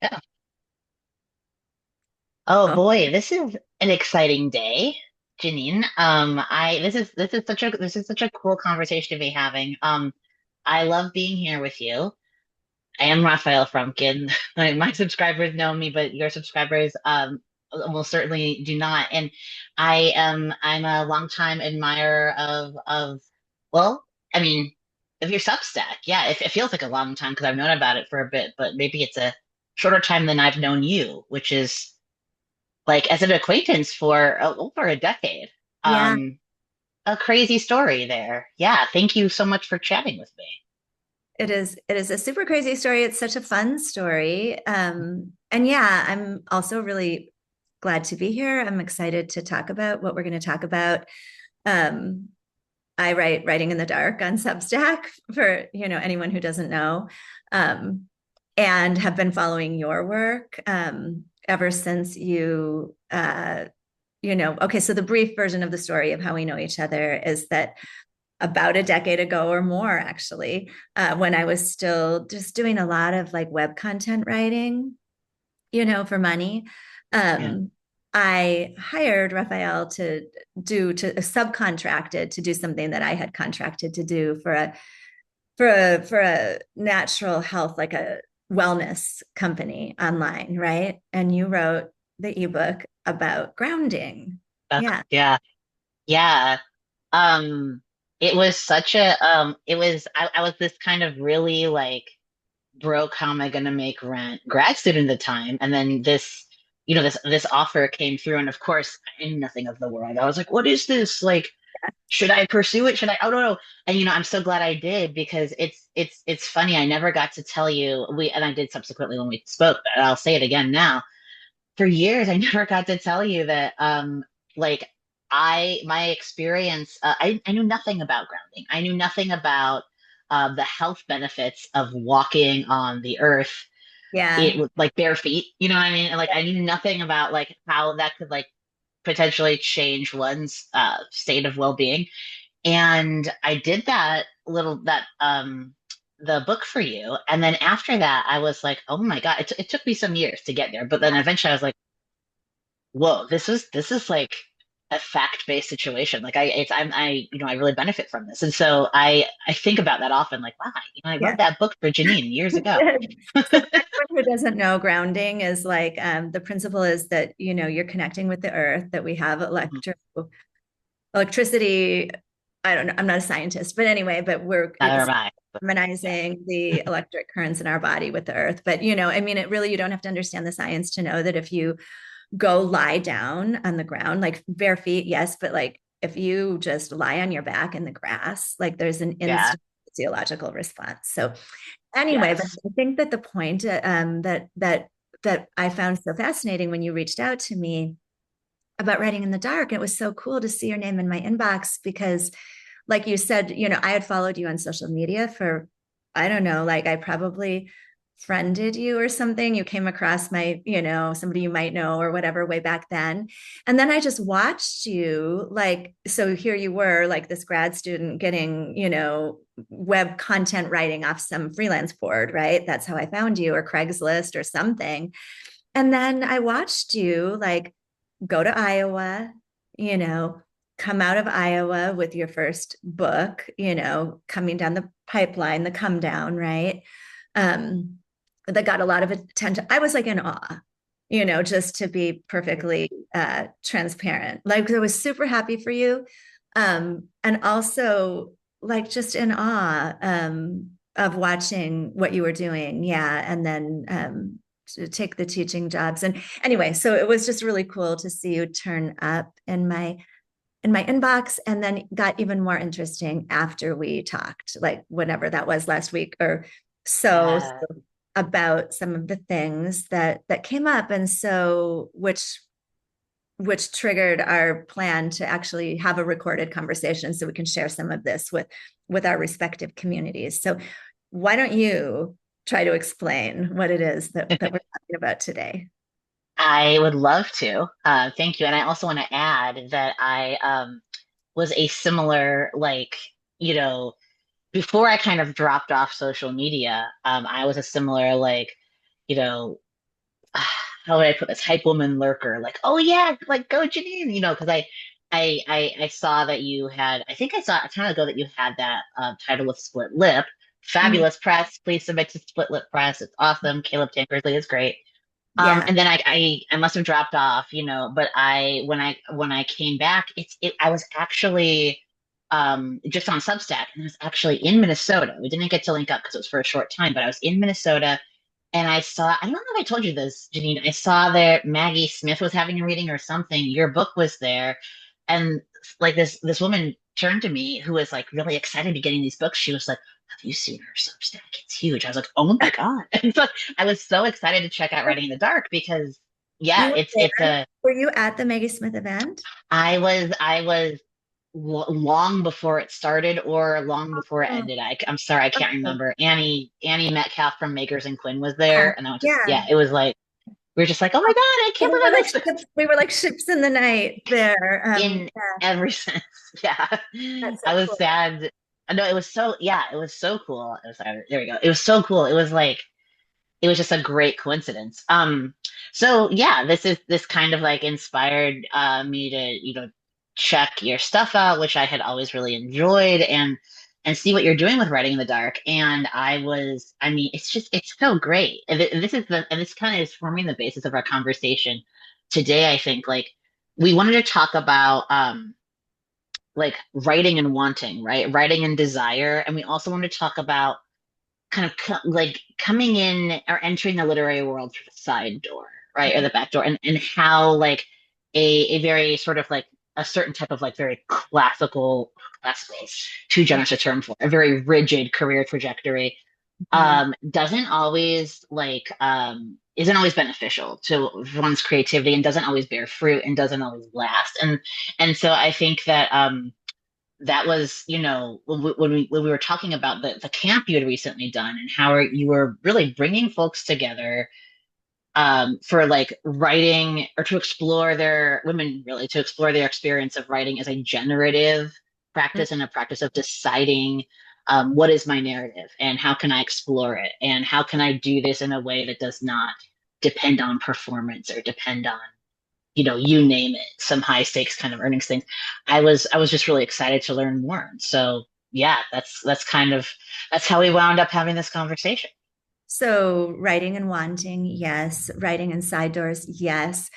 Yeah. Oh Oh, boy, this is an exciting day, Jeannine. I this is such a cool conversation to be having. I love being here with you. I am Raphael Frumpkin. My subscribers know me, but your subscribers almost certainly do not. And I'm a longtime admirer of well, I mean, of your Substack. Yeah, it feels like a long time because I've known about it for a bit, but maybe it's a shorter time than I've known you, which is like as an acquaintance for over a decade. yeah, Um, a crazy story there. Yeah, thank you so much for chatting with me. it is. It is a super crazy story. It's such a fun story. And yeah, I'm also really glad to be here. I'm excited to talk about what we're going to talk about. Um, I write Writing in the Dark on Substack for, anyone who doesn't know. Um, and have been following your work ever since okay, so the brief version of the story of how we know each other is that about a decade ago or more, actually, when I was still just doing a lot of like web content writing, for money. Yeah. Um, I hired Raphael to subcontracted to do something that I had contracted to do for a natural health, like a wellness company online, right? And you wrote the ebook about grounding. Yeah. Yeah. Yeah. Um, it was such a it was I was this kind of really like broke, how am I gonna make rent grad student at the time. And then this offer came through, and of course I knew nothing of the world. I was like, what is this? Like, should I pursue it? Should I? I don't know. And I'm so glad I did because it's funny. I never got to tell you and I did subsequently when we spoke, but I'll say it again now. For years, I never got to tell you that like my experience, I knew nothing about grounding. I knew nothing about the health benefits of walking on the earth. It Yeah. was like bare feet, you know what I mean? And like I knew nothing about like how that could like potentially change one's state of well-being. And I did that the book for you. And then after that, I was like, oh my God, it took me some years to get there. But then eventually I was like, whoa, this is like a fact-based situation. Like I really benefit from this. And so I think about that often, like, wow, I Yeah. wrote that book for Jeannine years ago. So for anyone who doesn't know, grounding is like the principle is that you're connecting with the earth, that we have electricity. I don't know, I'm not a scientist, but anyway, but we're Neither it's am I. But yeah. harmonizing the electric currents in our body with the earth. But I mean, it really, you don't have to understand the science to know that if you go lie down on the ground, like bare feet, yes, but like if you just lie on your back in the grass, like there's an Yeah. instant physiological response. So anyway, but Yes. I think that the point that I found so fascinating when you reached out to me about writing in the dark, it was so cool to see your name in my inbox because, like you said, I had followed you on social media for, I don't know, like I probably friended you or something. You came across my, somebody you might know or whatever way back then. And then I just watched you, like, so here you were, like this grad student getting, web content writing off some freelance board, right? That's how I found you, or Craigslist or something. And then I watched you like go to Iowa, you know, come out of Iowa with your first book, coming down the pipeline, the come down, right? Um, that got a lot of attention. I was like in awe, just to be perfectly transparent. Like I was super happy for you. And also like just in awe of watching what you were doing. Yeah. And then to take the teaching jobs. And anyway, so it was just really cool to see you turn up in my inbox, and then got even more interesting after we talked, like whenever that was last week or Yeah. so about some of the things that came up, and so which triggered our plan to actually have a recorded conversation so we can share some of this with our respective communities. So why don't you try to explain what it is that we're talking about today? I would love to. Thank you. And I also want to add that I was a similar, like, you know, before I kind of dropped off social media, I was a similar, like, you know, how would I put this, hype woman lurker, like, oh yeah, like go Jeannine, because I saw that you had, I think I saw a time ago that you had that title with Split Lip. Mhm. Fabulous press. Please submit to Split Lip Press. It's awesome. Caleb Tankersley is great. Yeah. And then I must have dropped off, but when I came back, I was actually just on Substack, and I was actually in Minnesota. We didn't get to link up because it was for a short time, but I was in Minnesota and I don't know if I told you this, Jeannine. I saw that Maggie Smith was having a reading or something. Your book was there. And like this woman turned to me who was like really excited to be getting these books. She was like, have you seen her Substack? It's huge. I was like, oh my God. And so I was so excited to check out Writing in the Dark because yeah, You were it's there? a Were you at the Maggie Smith event? I was long before it started or long before it Oh, ended. I'm sorry, I can't okay. remember. Annie Metcalf from Makers and Quinn was Yeah. there, and I was just Yeah. yeah, it was like we were just like, oh my God, I We can't were believe like this ships, we were like ships in the night there. in Yeah, every sense. Yeah, that's so I was cool. sad. No, it was so yeah, it was so cool. It was there we go. It was so cool. It was like it was just a great coincidence. So yeah, this kind of like inspired me to, check your stuff out, which I had always really enjoyed and see what you're doing with Writing in the Dark. And I mean, it's so great. And this kind of is forming the basis of our conversation today, I think. Like we wanted to talk about like writing and wanting, right? Writing and desire. And we also wanted to talk about kind of like coming in or entering the literary world through the side door, right, or the back door, and how like a very sort of like a certain type of like very classical is too generous a term for a very rigid career trajectory Mhm. doesn't always like isn't always beneficial to one's creativity and doesn't always bear fruit and doesn't always last and so I think that that was, when we were talking about the camp you had recently done and how you were really bringing folks together for like writing or to explore their women really to explore their experience of writing as a generative practice and a practice of deciding what is my narrative and how can I explore it and how can I do this in a way that does not depend on performance or depend on you name it, some high stakes kind of earnings things. I was just really excited to learn more. So yeah, that's how we wound up having this conversation. So writing and wanting, yes. Writing and side doors, yes.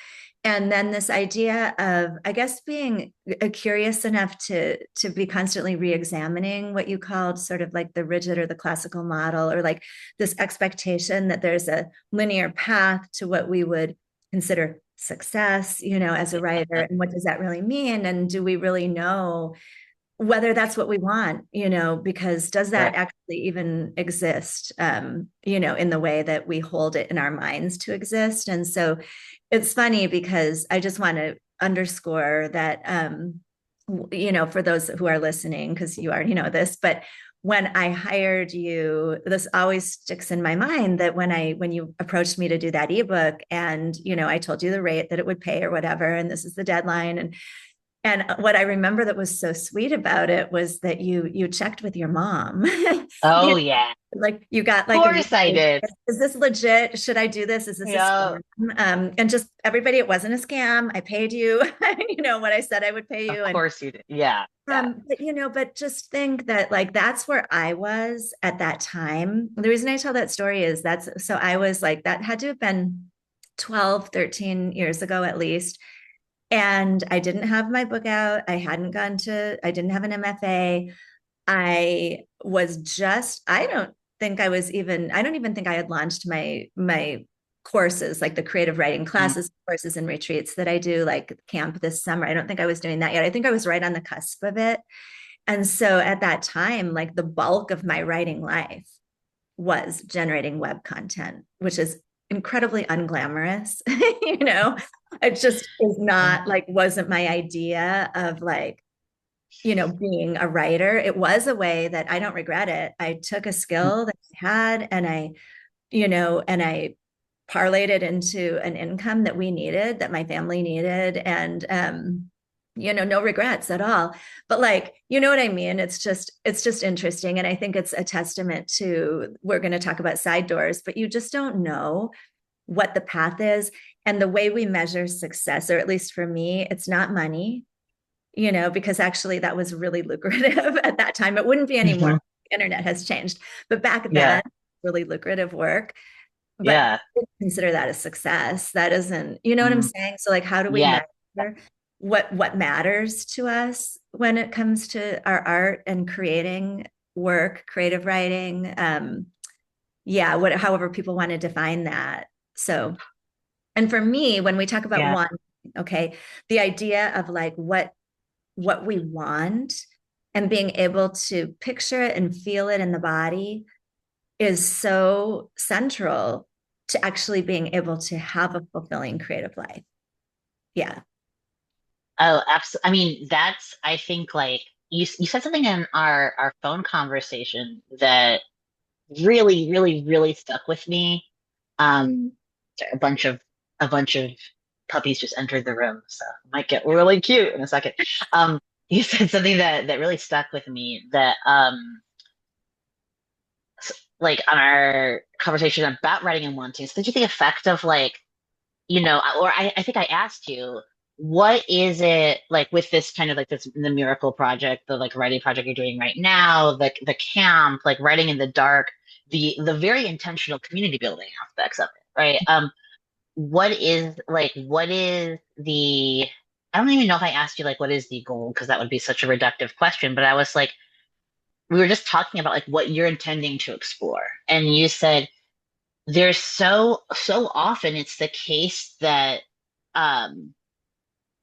And then this idea of, I guess, being curious enough to be constantly re-examining what you called sort of like the rigid or the classical model, or like this expectation that there's a linear path to what we would consider success, as a writer. And what does that really mean? And do we really know whether that's what we want, because does that Right. actually even exist, in the way that we hold it in our minds to exist? And so it's funny because I just want to underscore that, for those who are listening, because you already know this, but when I hired you, this always sticks in my mind that when you approached me to do that ebook and, I told you the rate that it would pay or whatever, and this is the deadline. And what I remember that was so sweet about it was that you checked with your mom. Oh You yeah. like you got Of like a, course I did. is this legit? Should I do this? Is this a Yeah. scam? And just everybody, it wasn't a scam. I paid you, what I said I would pay Of you. And course you did. Yeah. Yeah. but just think that like that's where I was at that time. The reason I tell that story is so I was like, that had to have been 12, 13 years ago at least. And I didn't have my book out. I didn't have an MFA. I don't even think I had launched my courses, like the creative writing Mm. classes, courses and retreats that I do, like camp this summer. I don't think I was doing that yet. I think I was right on the cusp of it. And so at that time, like the bulk of my writing life was generating web content, which is incredibly unglamorous. It just is not like, wasn't my idea of like, being a writer. It was a way that I don't regret it. I took a skill that I had and I parlayed it into an income that we needed, that my family needed. And, no regrets at all. But like, you know what I mean? It's just interesting. And I think it's a testament to, we're going to talk about side doors, but you just don't know what the path is. And the way we measure success, or at least for me, it's not money, because actually that was really lucrative at that time. It wouldn't be anymore. Hmm. The internet has changed. But back then, Yeah. really lucrative work. But Yeah. I wouldn't consider that a success. That isn't, you know what I'm Mm, saying? So like, how do we yeah. measure what matters to us when it comes to our art and creating work, creative writing? Yeah, however people want to define that. So, and for me, when we talk about Yeah. one, okay, the idea of like what we want and being able to picture it and feel it in the body is so central to actually being able to have a fulfilling creative life. Yeah. Oh, absolutely. I mean, that's, I think, like you said something in our phone conversation that really, really, really stuck with me. Sorry, a bunch of puppies just entered the room, so it might get really cute in a second. Um, you said something that really stuck with me that like on our conversation about writing and wanting. So did you the effect of like, or I think I asked you, what is it like with this kind of like this the miracle project, the like writing project you're doing right now, the camp, like writing in the dark, the very intentional community building aspects of it, right? What is the I don't even know if I asked you like what is the goal because that would be such a reductive question, but I was like we were just talking about like what you're intending to explore. And you said there's so often it's the case that um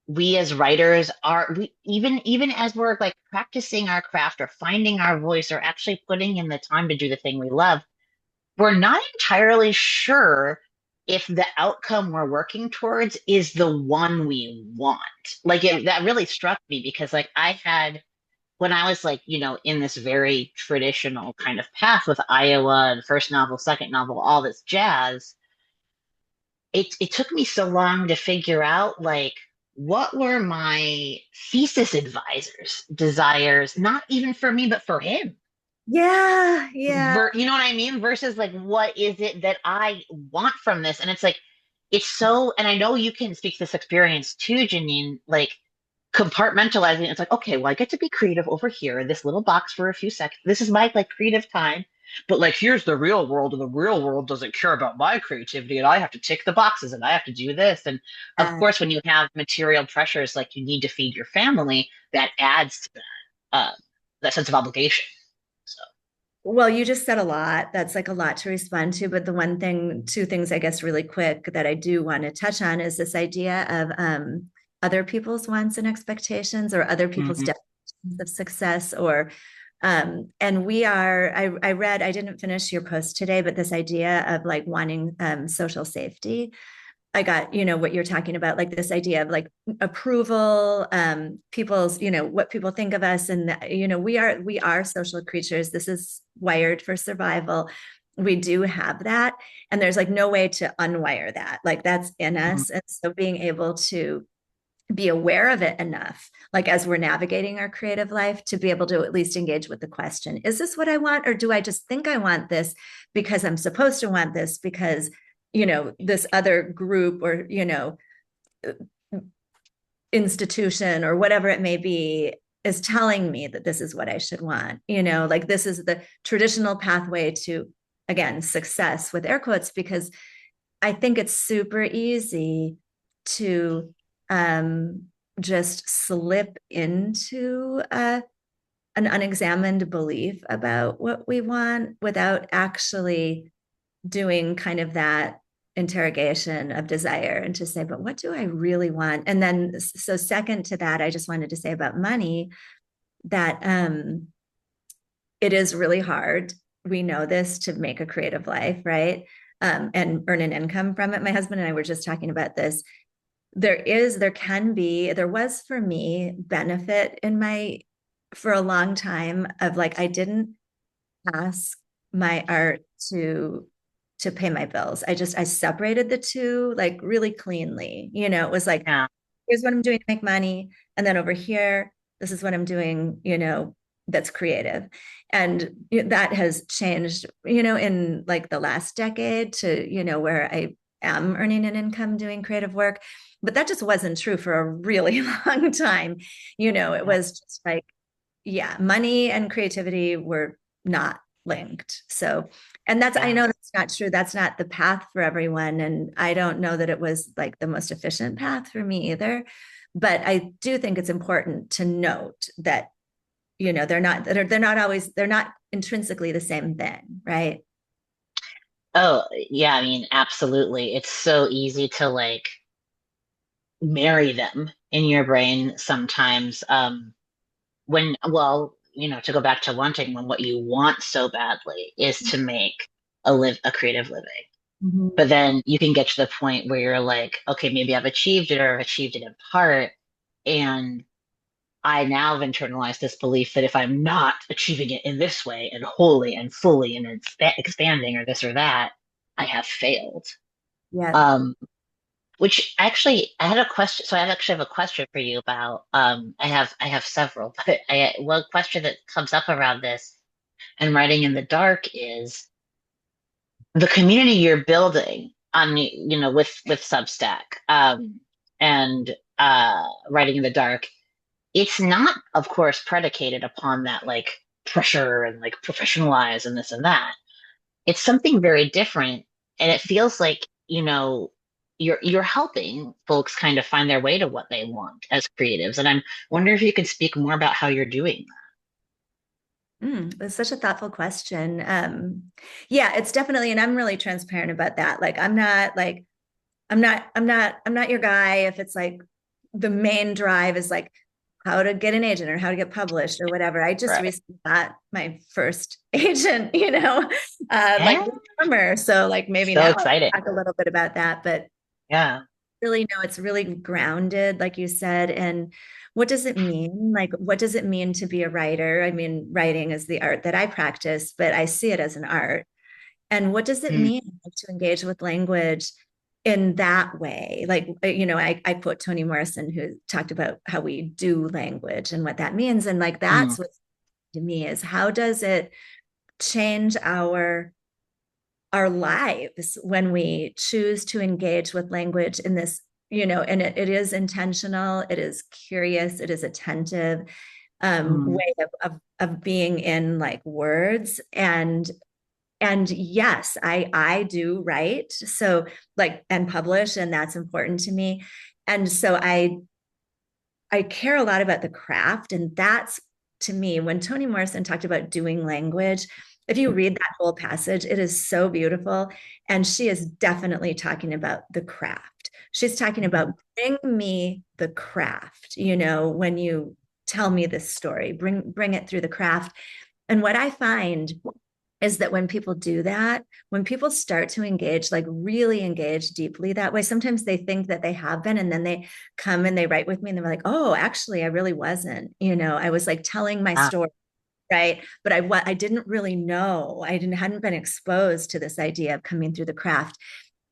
we as writers are we even as we're like practicing our craft or finding our voice or actually putting in the time to do the thing we love, we're not entirely sure if the outcome we're working towards is the one we want. That really struck me because like I had when I was like, in this very traditional kind of path with Iowa and first novel, second novel, all this jazz, it took me so long to figure out like what were my thesis advisors' desires, not even for me, but for him. Yeah. Yeah. You know what I mean? Versus like, what is it that I want from this? And it's like, it's so, and I know you can speak to this experience too, Jeannine, like compartmentalizing. It's like, okay, well, I get to be creative over here in this little box for a few seconds. This is my like creative time. But like, here's the real world, and the real world doesn't care about my creativity, and I have to tick the boxes, and I have to do this. And of Yeah. course, when you have material pressures, like you need to feed your family, that adds to that sense of obligation. So. Well, you just said a lot. That's like a lot to respond to. But the two things, I guess, really quick that I do want to touch on is this idea of other people's wants and expectations or other people's Mhm. definitions of success. And I read, I didn't finish your post today, but this idea of like wanting social safety. I got, what you're talking about, like this idea of like approval, people's, what people think of us. And, we are social creatures. This is wired for survival. We do have that. And there's like no way to unwire that. Like that's in Mhm. us. And so being able to be aware of it enough, like as we're navigating our creative life, to be able to at least engage with the question, is this what I want? Or do I just think I want this because I'm supposed to want this because, this other group or, institution or whatever it may be is telling me that this is what I should want, like this is the traditional pathway to, again, success with air quotes, because I think it's super easy to um, just slip into an unexamined belief about what we want without actually doing kind of that interrogation of desire and to say, but what do I really want? And then, so second to that, I just wanted to say about money that it is really hard. We know this to make a creative life, right? And earn an income from it. My husband and I were just talking about this. There was for me benefit for a long time of like, I didn't ask my art to pay my bills. I separated the two like really cleanly. It was like, Yeah. here's what I'm doing to make money. And then over here, this is what I'm doing, that's creative. And that has changed, in like the last decade to, where am earning an income doing creative work. But that just wasn't true for a really long time. It Yeah. was just like, yeah, money and creativity were not linked. So, and I Yeah. know that's not true. That's not the path for everyone. And I don't know that it was like the most efficient path for me either. But I do think it's important to note that, they're not intrinsically the same thing, right? Oh, yeah, I mean, absolutely. It's so easy to like marry them in your brain sometimes. When, well, to go back to wanting, when what you want so badly is to make a creative living. Mhm. But then you can get to the point where you're like, okay, maybe I've achieved it or I've achieved it in part. And I now have internalized this belief that if I'm not achieving it in this way and wholly and fully and expanding or this or that, I have failed. Yeah. Um, which actually, I had a question. So I actually have a question for you about. I have several, but one question that comes up around this and writing in the dark is the community you're building on, with Substack, and writing in the dark. It's not, of course, predicated upon that like pressure and like professionalize and this and that. It's something very different, and it feels like, you're helping folks kind of find their way to what they want as creatives. And I'm wondering if you could speak more about how you're doing That's such a thoughtful question. Yeah, it's definitely, and I'm really transparent about that. Like, I'm not your guy if it's like the main drive is like how to get an agent or how to get published or whatever. I just that. Right. recently got my first agent, like Yeah. this summer. So like maybe So now I exciting. can talk a little bit about that, but Yeah. really no, it's really grounded, like you said. And what does it mean? Like, what does it mean to be a writer? I mean, writing is the art that I practice, but I see it as an art. And what does it Mm, mean to engage with language in that way? Like, I quote Toni Morrison, who talked about how we do language and what that means. And like, mm, that's what to me is how does it change our lives when we choose to engage with language in this, and it is intentional, it is curious, it is attentive mm, way of being in like words. And yes, I do write, so like, and publish, and that's important to me. And so I care a lot about the craft. And that's, to me, when Toni Morrison talked about doing language, if you read that whole passage, it is so beautiful. And she is definitely talking about the craft. She's talking mm, about bring me the craft, when you tell me this story, bring it through the craft. And what I find is that when people do that, when people start to engage, like really engage deeply that way, sometimes they think that they have been, and then they come and they write with me and they're like, oh, actually, I really wasn't. I was like telling my ah, story, right? But I didn't really know. I didn't hadn't been exposed to this idea of coming through the craft.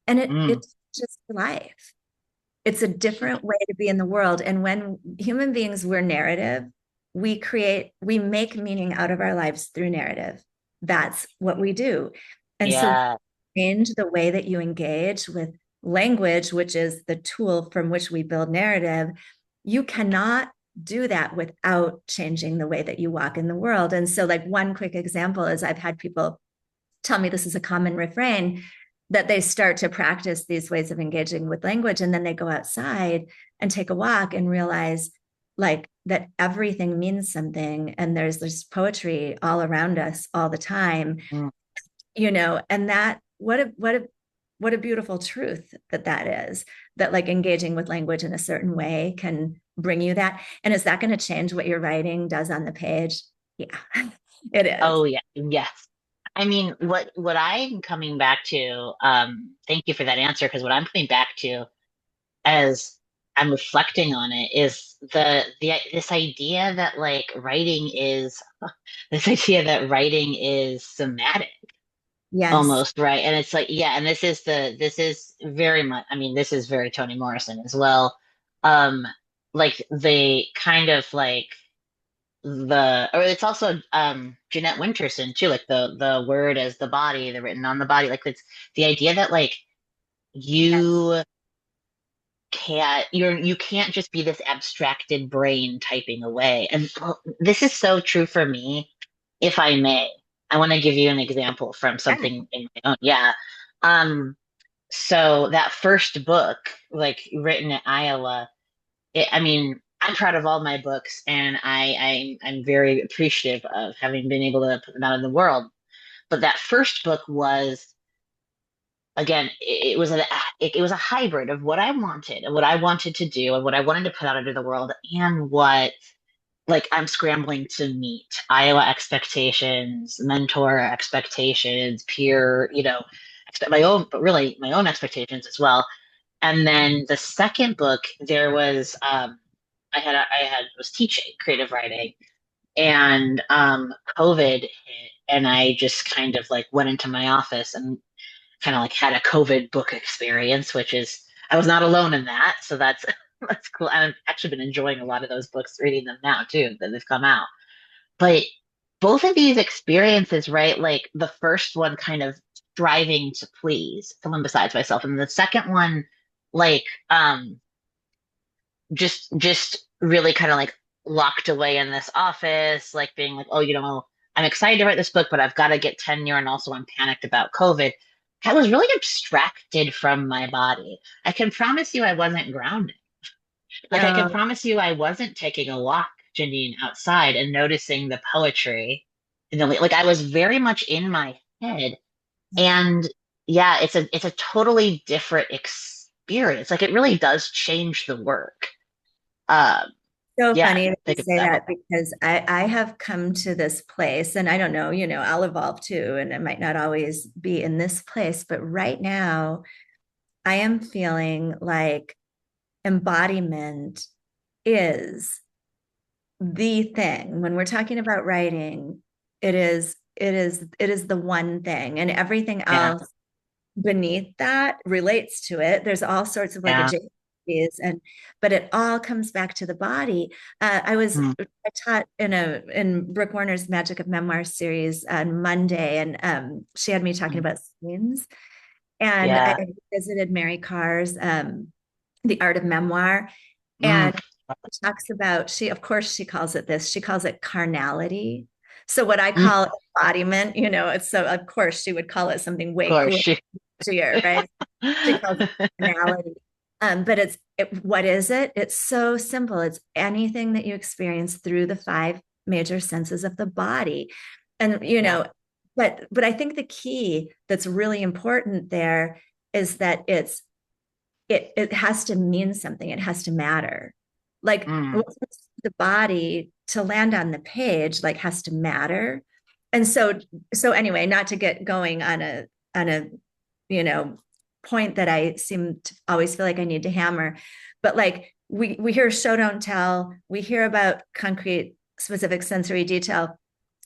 And mm, it's just life. It's a different way to be in the world. And when human beings, we're narrative, we make meaning out of our lives through narrative. That's what we do. And so yeah. change the way that you engage with language, which is the tool from which we build narrative, you cannot do that without changing the way that you walk in the world. And so, like, one quick example is I've had people tell me this is a common refrain that they start to practice these ways of engaging with language, and then they go outside and take a walk and realize like that everything means something, and there's poetry all around us all the time, Mm. and that what a beautiful truth that is, that like engaging with language in a certain way can bring you that. And is that going to change what your writing does on the page? Yeah. It is. Oh yeah. Yes. I mean, what I'm coming back to, thank you for that answer, because what I'm coming back to as I'm reflecting on it is the this idea that like writing is this idea that writing is somatic Yes. almost, right? And it's like, yeah, and this is very much, I mean, this is very Toni Morrison as well. Um, like the kind of like or it's also Jeanette Winterson too, like the word as the body, the written on the body, like it's the idea that like Yeah. you you can't just be this abstracted brain typing away. And this is so true for me, if I may. I want to give you an example from Yeah. something in my own. Yeah. Um, so that first book, like written in Iowa, I mean, I'm proud of all my books, and I'm very appreciative of having been able to put them out in the world. But that first book was, again, it was a hybrid of what I wanted and what I wanted to do and what I wanted to put out into the world, and what, like, I'm scrambling to meet Iowa expectations, mentor expectations, peer, my own, but really my own expectations as well. And then the second book, there was was teaching creative writing, and COVID hit, and I just kind of like went into my office and kind of like had a COVID book experience, which is, I was not alone in that. So that's that's cool. And I've actually been enjoying a lot of those books, reading them now too, that they've come out. But both of these experiences, right? Like the first one kind of striving to please someone besides myself. And the second one, like just really kind of like locked away in this office, like being like, oh, I'm excited to write this book, but I've got to get tenure, and also I'm panicked about COVID. I was really abstracted from my body. I can promise you I wasn't grounded. Like I can No. promise you I wasn't taking a walk, Jeannine, outside and noticing the poetry. Like I was very much in my head. And yeah, it's a totally different experience. Like it really does change the work. Um, So yeah, funny that you take it say that way. that because I have come to this place, and I don't know, I'll evolve too, and it might not always be in this place, but right now I am feeling like embodiment is the thing. When we're talking about writing, it is the one thing, and everything Yeah, else beneath that relates to it. There's all sorts of like yeah. adjacencies, but it all comes back to the body. Mm, I taught in Brooke Warner's Magic of Memoir series on Monday, and she had me talking mm, about scenes, and I yeah. visited Mary Carr's The Art of Memoir, Mm, and she talks about, of course she calls it this, she calls it carnality. So what I mm, call embodiment, it's so of course she would call it something of way course. cooler, right? She calls it carnality. But what is it? It's so simple. It's anything that you experience through the five major senses of the body. And Yeah. but I think the key that's really important there is that it has to mean something. It has to matter. Like Mm, the body to land on the page, like has to matter. And so anyway, not to get going on a you know point that I seem to always feel like I need to hammer, but like we hear show don't tell, we hear about concrete specific sensory detail,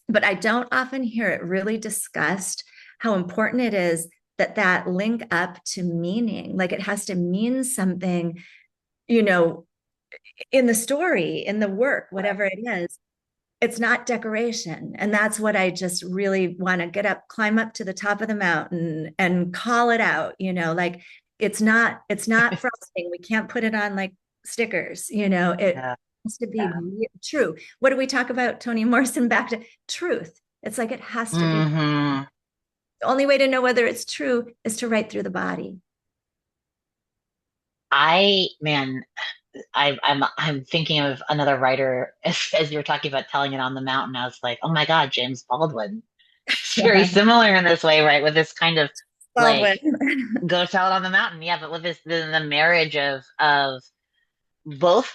but I don't often hear it really discussed how important it is that link up to meaning. Like it has to mean something, you know, in the story, in the work, whatever it is. It's not decoration. And that's what I just really want to get up, climb up to the top of the mountain and call it out, like it's not frosting. We can't put it on like stickers, it yeah. has to be Yeah. true. What do we talk about, Toni Morrison, back to truth? It's like it has to be. Hmm. The only way to know whether it's true is to write through the body. Man, I'm thinking of another writer as you're talking about telling it on the mountain. I was like, oh my God, James Baldwin. It's very Yeah. similar in this way, right? With this kind of like Baldwin. go tell it on the mountain. Yeah, but with the marriage of both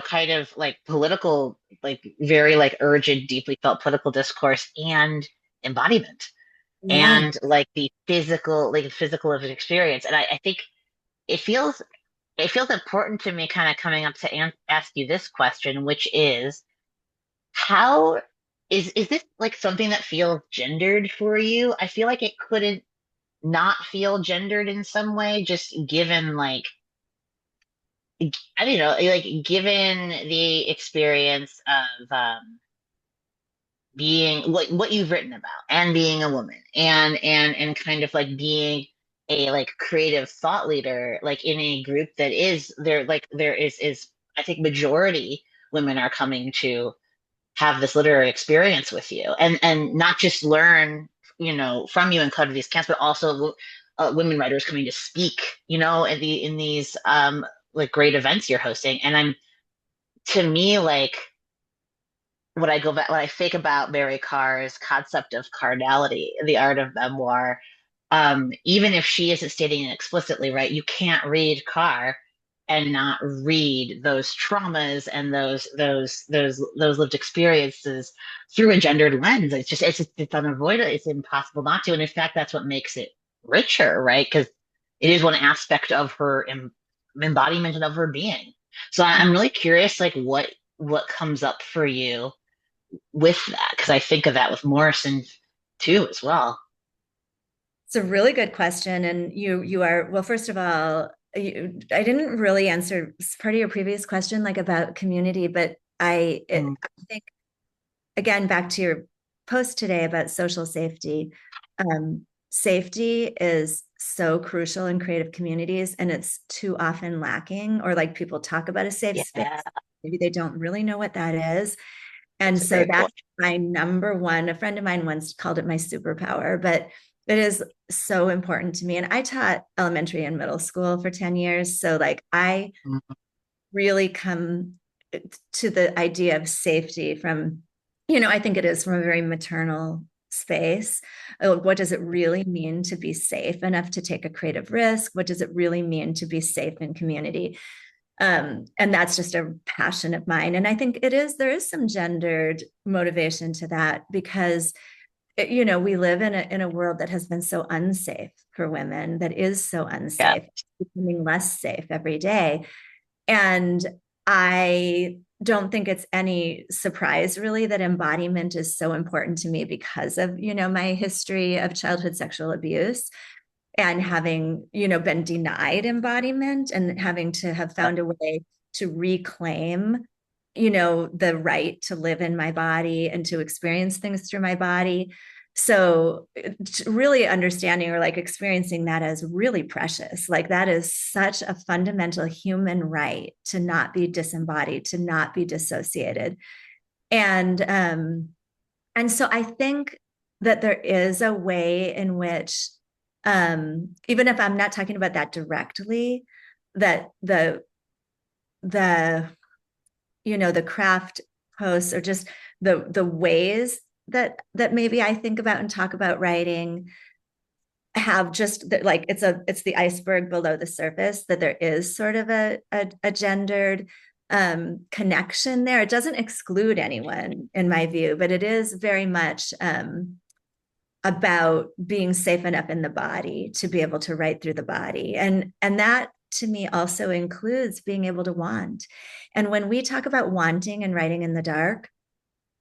kind of like political, like very like urgent, deeply felt political discourse and embodiment, Yeah. and like the physical of an experience. And I think it feels it feels important to me kind of coming up to ask you this question, which is how is this like something that feels gendered for you? I feel like it couldn't not feel gendered in some way, just given like I don't know, like given the experience of being what you've written about and being a woman and kind of like being a like creative thought leader like in a group that is there like there is I think majority women are coming to have this literary experience with you and not just learn from you and cover these camps but also women writers coming to speak in these like great events you're hosting and I'm to me like what I think about Mary Karr's concept of cardinality, the art of memoir, even if she isn't stating it explicitly, right, you can't read Carr and not read those traumas and those lived experiences through a gendered lens. It's unavoidable. It's impossible not to. And in fact, that's what makes it richer, right? Because it is one aspect of her embodiment and of her being. So I'm really curious, like what comes up for you with that because I think of that with Morrison too as well. It's a really good question. And you are, well, first of all, I didn't really answer part of your previous question, like about community, but Mm, I think, again, back to your post today about social safety. Safety is so crucial in creative communities, and it's too often lacking, or like people talk about a safe space. yeah, Maybe they don't really know what that is. And that's a so great point. that's my number one. A friend of mine once called it my superpower, but it is so important to me. And I taught elementary and middle school for 10 years. So, like, I Mhm. really come to the idea of safety from, I think it is from a very maternal space. What does it really mean to be safe enough to take a creative risk? What does it really mean to be safe in community? And that's just a passion of mine. And I think there is some gendered motivation to that because we live in a world that has been so unsafe for women, that is so Yeah, unsafe, becoming less safe every day. And I don't think it's any surprise really that embodiment is so important to me because of, my history of childhood sexual abuse and having, been denied embodiment and having to have yeah, found a way to reclaim, the right to live in my body and to experience things through my body. So really understanding or like experiencing that as really precious, like that is such a fundamental human right to not be disembodied, to not be dissociated. And so I think that there is a way in which, even if I'm not talking about that directly, that the the craft posts or just the ways that maybe I think about and talk about writing have just like it's the iceberg below the surface, that there is sort of a gendered connection there. It doesn't exclude anyone in my view, but it is very much about being safe enough in the body to be able to write through the body. And that to me also includes being able to want. And when we talk about wanting and writing in the dark,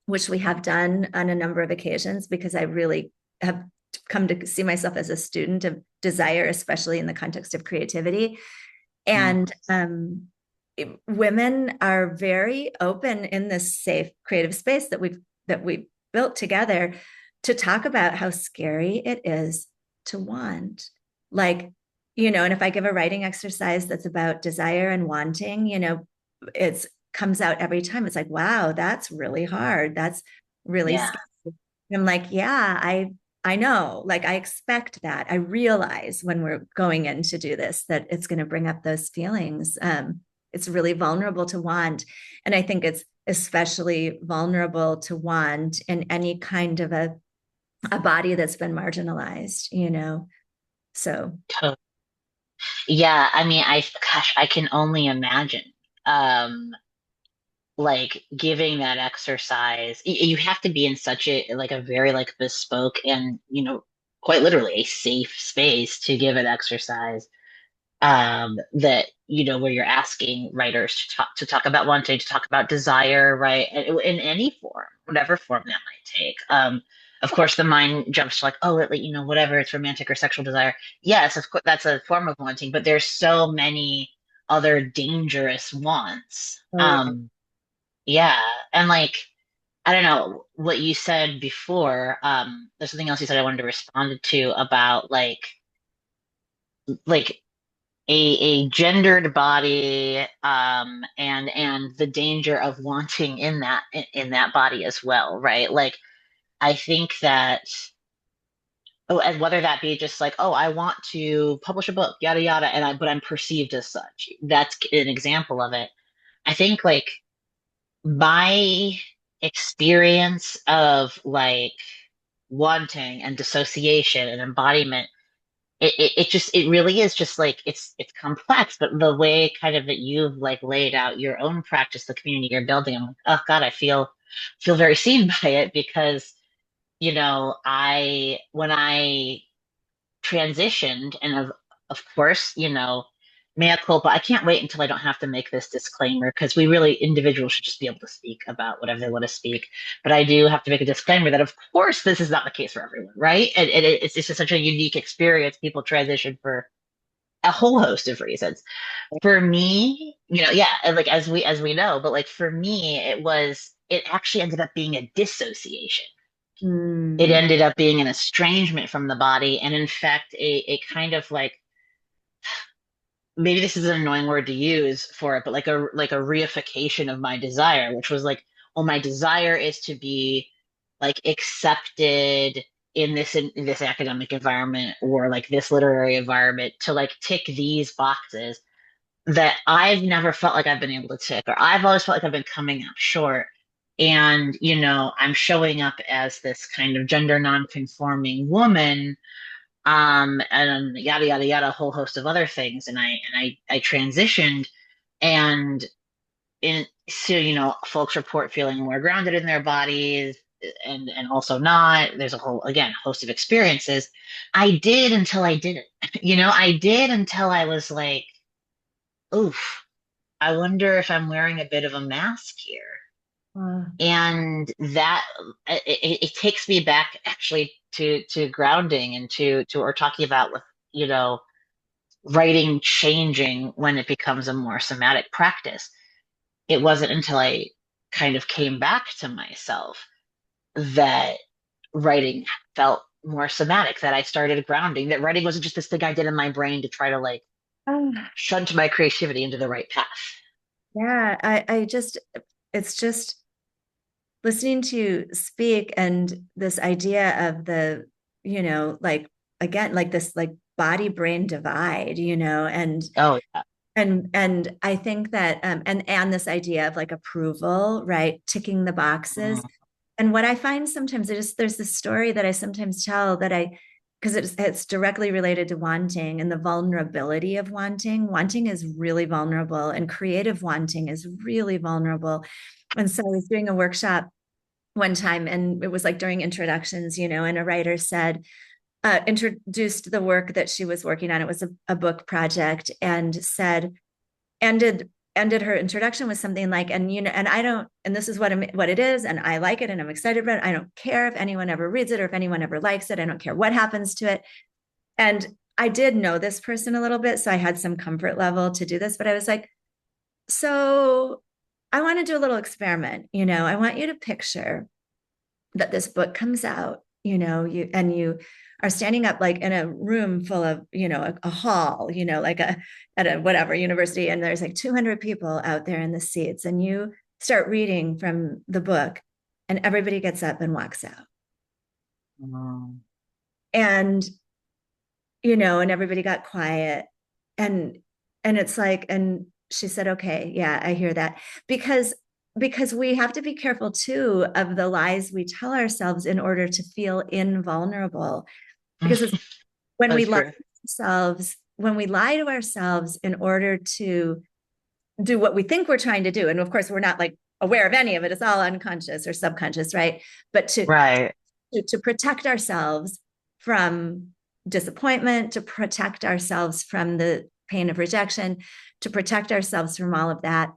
which we have done on a number of occasions, because I really have come to see myself as a student of desire, especially in the context of creativity. mm, And women are very open in this safe creative space that we built together to talk about how scary it is to want. Like, and if I give a writing exercise that's about desire and wanting, it's comes out every time. It's like, wow, that's really hard. That's really yeah, scary. I'm like, yeah, I know. Like I expect that. I realize when we're going in to do this that it's going to bring up those feelings. It's really vulnerable to want. And I think it's especially vulnerable to want in any kind of a body that's been marginalized. So to- yeah. I mean, I can only imagine. Um, like giving that exercise, you have to be in such a very like bespoke and quite literally a safe space to give an exercise that where you're asking writers to talk about wanting to talk about desire right in any form whatever form that might take of course the mind jumps to like oh whatever it's romantic or sexual desire yes of course that's a form of wanting but there's so many other dangerous wants oh yeah. yeah and like I don't know what you said before. There's something else you said I wanted to respond to about like a gendered body, and the danger of wanting in that body as well, right? Like I think that, oh, and whether that be just like, oh, I want to publish a book, yada yada, but I'm perceived as such. That's an example of it. I think like my experience of like wanting and dissociation and embodiment, it really is just like it's complex, but the way kind of that you've like laid out your own practice, the community you're building, I'm like, oh God, I feel very seen by it because, I when I transitioned, and of course, mea culpa, I can't wait until I don't have to make this disclaimer because individuals should just be able to speak about whatever they want to speak. But I do have to make a disclaimer that of course this is not the case for everyone, right? And it's just such a unique experience. People transition for a whole host of reasons. For me, yeah, and like as we know, but like for me, it actually ended up being a dissociation. It Mm. ended up being an estrangement from the body, and in fact, a kind of like, maybe this is an annoying word to use for it, but like a reification of my desire, which was like, well, my desire is to be like accepted in this academic environment or like this literary environment, to like tick these boxes that I've never felt like I've been able to tick, or I've always felt like I've been coming up short. And, I'm showing up as this kind of gender non-conforming woman, and yada yada yada, a whole host of other things. And I transitioned, and so folks report feeling more grounded in their bodies, and also not. There's a whole, again, host of experiences. I did until I didn't. I did until I was like, oof, I wonder if I'm wearing a bit of a mask here. Uh, And that it takes me back actually to grounding, and to or talking about with, you know writing changing when it becomes a more somatic practice. It wasn't until I kind of came back to myself that writing felt more somatic, that I started grounding, that writing wasn't just this thing I did in my brain to try to like ah, shunt my creativity into the right path. yeah, I just, it's just listening to you speak and this idea of the, like again, like this like body brain divide, Oh yeah. and I think that and this idea of like approval, right? Ticking the boxes. Mm. And what I find sometimes, there's this story that I sometimes tell that because it's directly related to wanting and the vulnerability of wanting. Wanting is really vulnerable, and creative wanting is really vulnerable. And so I was doing a workshop one time, and it was like during introductions, and a writer said, introduced the work that she was working on. It was a book project, and said, ended her introduction with something like, and I don't, and this is what it is, and I like it, and I'm excited about it. I don't care if anyone ever reads it or if anyone ever likes it. I don't care what happens to it. And I did know this person a little bit, so I had some comfort level to do this. But I was like, so I want to do a little experiment. I want you to picture that this book comes out, you are standing up like in a room full of, a hall, like at a whatever university, and there's like 200 people out there in the seats, and you start reading from the book, and everybody gets up and walks out. Mm. And and everybody got quiet, and it's like, and she said, okay, yeah, I hear that. Because we have to be careful too of the lies we tell ourselves in order to feel invulnerable. Because it's when we That's lie true. to ourselves, when we lie to ourselves in order to do what we think we're trying to do, and of course we're not like aware of any of it, it's all unconscious or subconscious, right? But Right. to protect ourselves from disappointment, to protect ourselves from the pain of rejection, to protect ourselves from all of that,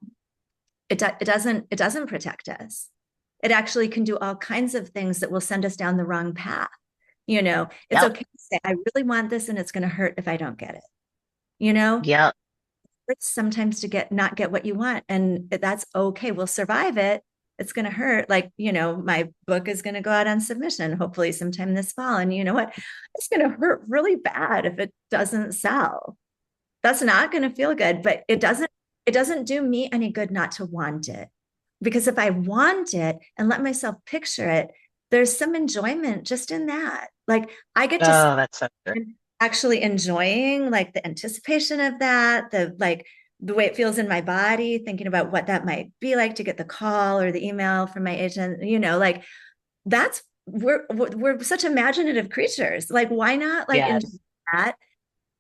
it doesn't protect us. It actually can do all kinds of things that will send us down the wrong path. It's Yep. okay to say, I really want this, and it's going to hurt if I don't get it. You know, Yep. it's sometimes to not get what you want, and that's okay. We'll survive it, It's going to hurt. Like, my book is going to go out on submission, hopefully sometime this fall. And you know what? It's going to hurt really bad if it doesn't sell. That's not going to feel good, but it doesn't do me any good not to want it. Because if I want it and let myself picture it, there's some enjoyment just in that. Like I get to Oh, that's so true. actually enjoying like the anticipation of that, the way it feels in my body, thinking about what that might be like to get the call or the email from my agent, like that's we're such imaginative creatures. Like why not like enjoy Yes, that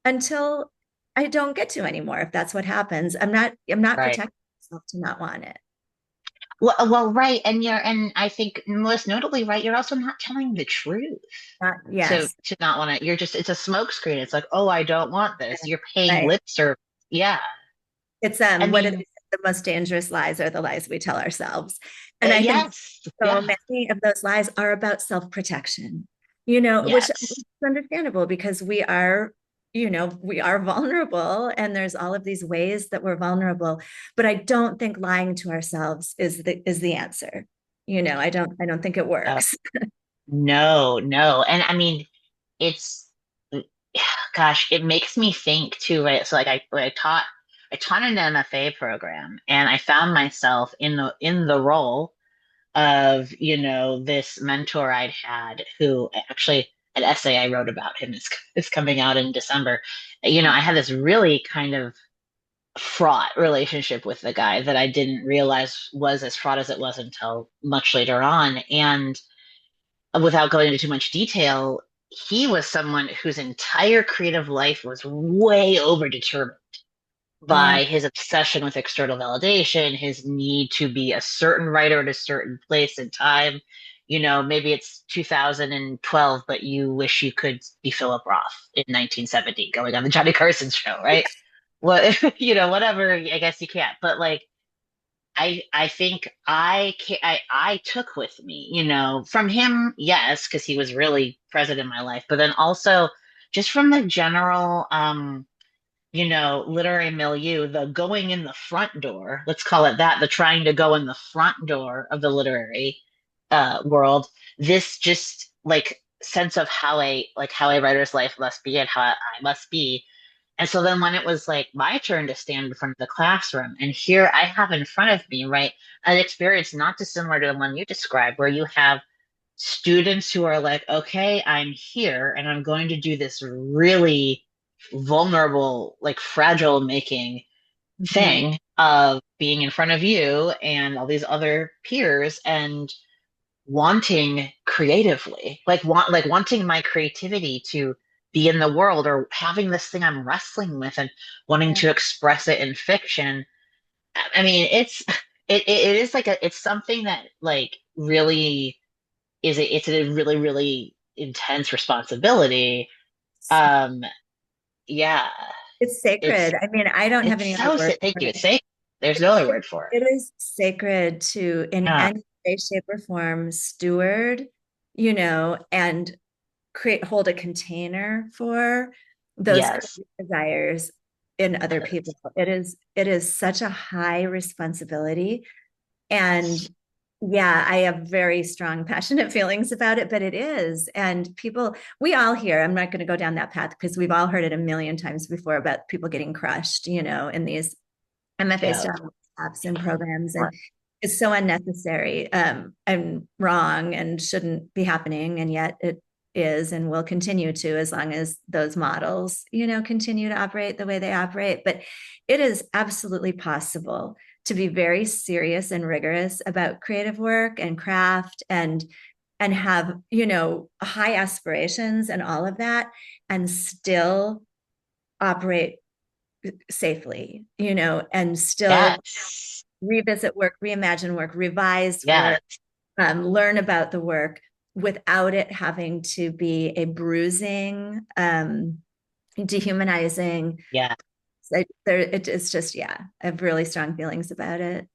until I don't get to anymore if that's what happens. I'm not right. protecting myself to not want it. Well, right. And I think most notably, right, you're also not telling the truth Not, to yes. not want to. It's a smokescreen. It's like, oh, I don't want this. You're paying Right. lip service. Yeah. It's I what are mean, the most dangerous lies are the lies we tell ourselves. And I think yes, so yeah, many of those lies are about self-protection, which is yes. understandable because we are vulnerable and there's all of these ways that we're vulnerable. But I don't think lying to ourselves is the answer. I don't think it Uh, works. no, no. And I mean, it's gosh, it makes me think too, right? So like I taught an MFA program and I found myself in the role of, this mentor I'd had who actually an essay I wrote about him is coming out in December. I had this really kind of fraught relationship with the guy that I didn't realize was as fraught as it was until much later on. And without going into too much detail, he was someone whose entire creative life was way over determined Yeah. by his obsession with external validation, his need to be a certain writer at a certain place and time. Maybe it's 2012, but you wish you could be Philip Roth in 1970 going on the Johnny Carson show, right? What, whatever, I guess you can't. But like, I think I took with me, from him, yes, because he was really present in my life, but then also just from the general literary milieu, the going in the front door, let's call it that, the trying to go in the front door of the literary world, this just like sense of how a writer's life must be and how I must be. And so then when it was like my turn to stand in front of the classroom, and here I have in front of me, right, an experience not dissimilar to the one you described, where you have students who are like, okay, I'm here and I'm going to do this really vulnerable, like fragile making Mhm. thing of being in front of you and all these other peers and wanting creatively, like wanting my creativity to be in the world or having this thing I'm wrestling with and wanting Yeah. to express it in fiction. I mean, it is like it's something that like really it's a really, really intense responsibility. Um, yeah, It's it's sacred. I mean, I don't have it's any other so word sick. Thank for you. it. It's safe. There's no other word for it. It is sacred to, in Yeah. any way, shape, or form, steward, and hold a container for those Yes. creative desires in other people. It is such a high responsibility. And yeah, I have very strong, passionate feelings about it, but it is. And we all hear, I'm not going to go down that path because we've all heard it a million times before about people getting crushed, in these MFA Yeah. style apps and programs. Right. And it's so unnecessary, and wrong and shouldn't be happening. And yet it is and will continue to as long as those models, continue to operate the way they operate. But it is absolutely possible to be very serious and rigorous about creative work and craft and have, high aspirations and all of that and still operate safely, and still Yes. revisit work, reimagine work, revise Yes. work, learn about the work without it having to be a bruising, dehumanizing. Yeah. It's just, yeah, I have really strong feelings about it.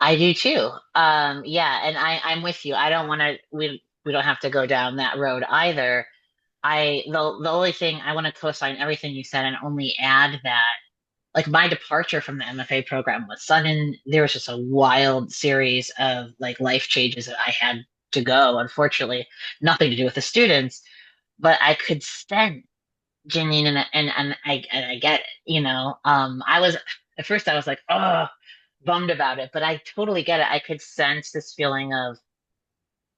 I do too. Yeah, and I'm with you. I don't want to we don't have to go down that road either. The only thing I want to co-sign everything you said and only add that like my departure from the MFA program was sudden. There was just a wild series of like life changes that I had to go, unfortunately, nothing to do with the students, but I could sense Jeannine, and I get it, you know. I was at first I was like, oh, bummed about it, but I totally get it. I could sense this feeling of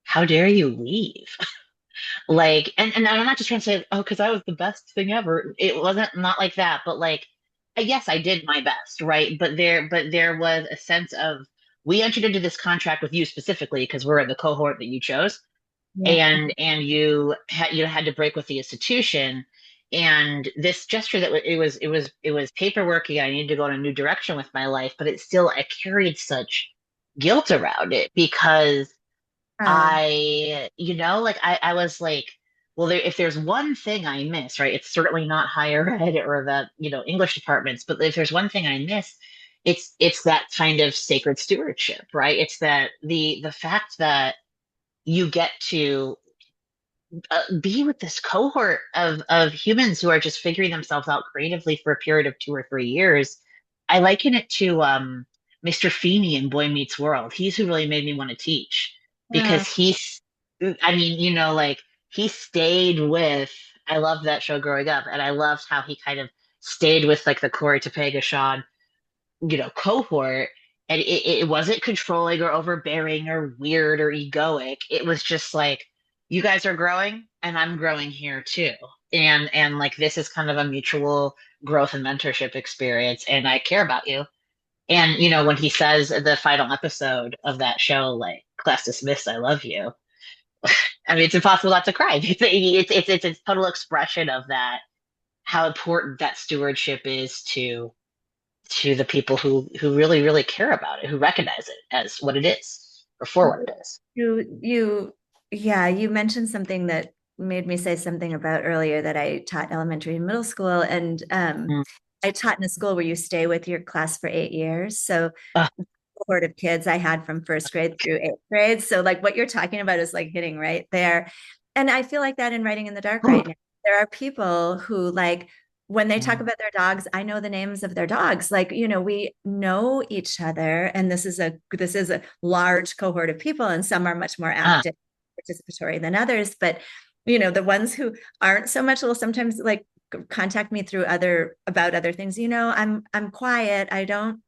how dare you leave? Like, and I'm not just trying to say, oh, because I was the best thing ever. It wasn't not like that, but like, yes, I did my best, right? But there was a sense of we entered into this contract with you specifically because we're in the cohort that you chose, Yeah. and you had to break with the institution. And this gesture that it was paperworky. I needed to go in a new direction with my life, but it still I carried such guilt around it because Oh, like I was like, well, if there's one thing I miss, right, it's certainly not higher ed or the, English departments, but if there's one thing I miss, it's that kind of sacred stewardship, right? It's that the fact that you get to be with this cohort of humans who are just figuring themselves out creatively for a period of 2 or 3 years. I liken it to Mr. Feeny in Boy Meets World. He's who really made me want to teach oh, because I mean, like he stayed with. I loved that show growing up, and I loved how he kind of stayed with like the Corey Topanga Sean cohort. And it wasn't controlling or overbearing or weird or egoic. It was just like, you guys are growing and I'm growing here too. And like this is kind of a mutual growth and mentorship experience, and I care about you. And when he says in the final episode of that show, like, class dismissed, I love you. I mean, it's impossible not to cry. It's a total expression of that, how important that stewardship is to the people who really really care about it, who recognize it as what it is or for what it is. you, yeah, you mentioned something that made me say something about earlier that I taught elementary and middle school, and Mm. I taught in a school where you stay with your class for 8 years. So Ah, cohort of kids I had from first grade through eighth grade. So like what you're talking about is like hitting right there. And I feel like that in Writing in the Dark right now. There are people who like when they talk mm, about their dogs, I know the names of their dogs. Like, we know each other, and this is a large cohort of people, and some are much more ah, active, participatory than others. But the ones who aren't so much will sometimes like contact me through about other things. I'm quiet. I don't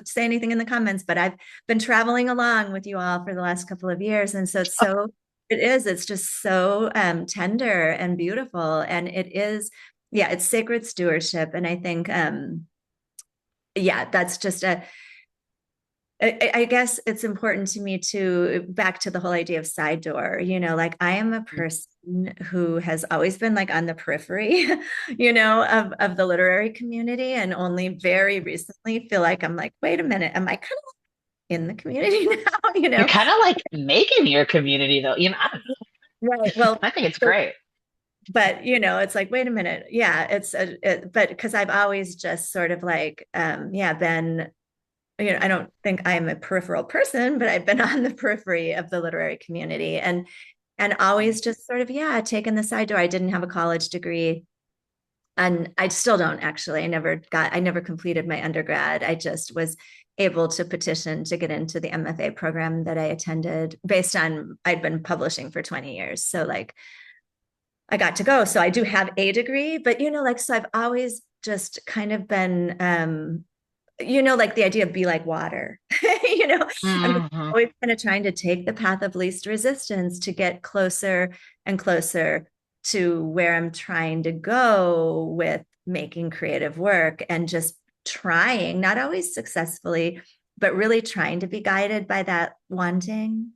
say anything in the comments, but I've been traveling along with you all for the last couple of years, and so it's just so tender and beautiful, and it is, yeah, it's sacred stewardship. And I think yeah, that's just I guess it's important to me to back to the whole idea of side door, like I am a person who has always been like on the periphery, of the literary community, and only very recently feel like I'm like, wait a minute, am I kind of in the community now, you're kind of like making your community though, I don't Right. know. Well, I think it's so, great. but it's like, wait a minute. Yeah, but because I've always just sort of like, yeah, been, I don't think I'm a peripheral person, but I've been on the periphery of the literary community, and always just sort of, yeah, taken the side door. I didn't have a college degree, and I still don't actually. I never completed my undergrad. I just was able to petition to get into the MFA program that I attended based on I'd been publishing for 20 years. So like I got to go. So I do have a degree, but like, so I've always just kind of been like the idea of be like water. I'm Hmm. always kind of trying to take the path of least resistance to get closer and closer to where I'm trying to go with making creative work, and just trying, not always successfully, but really trying to be guided by that wanting,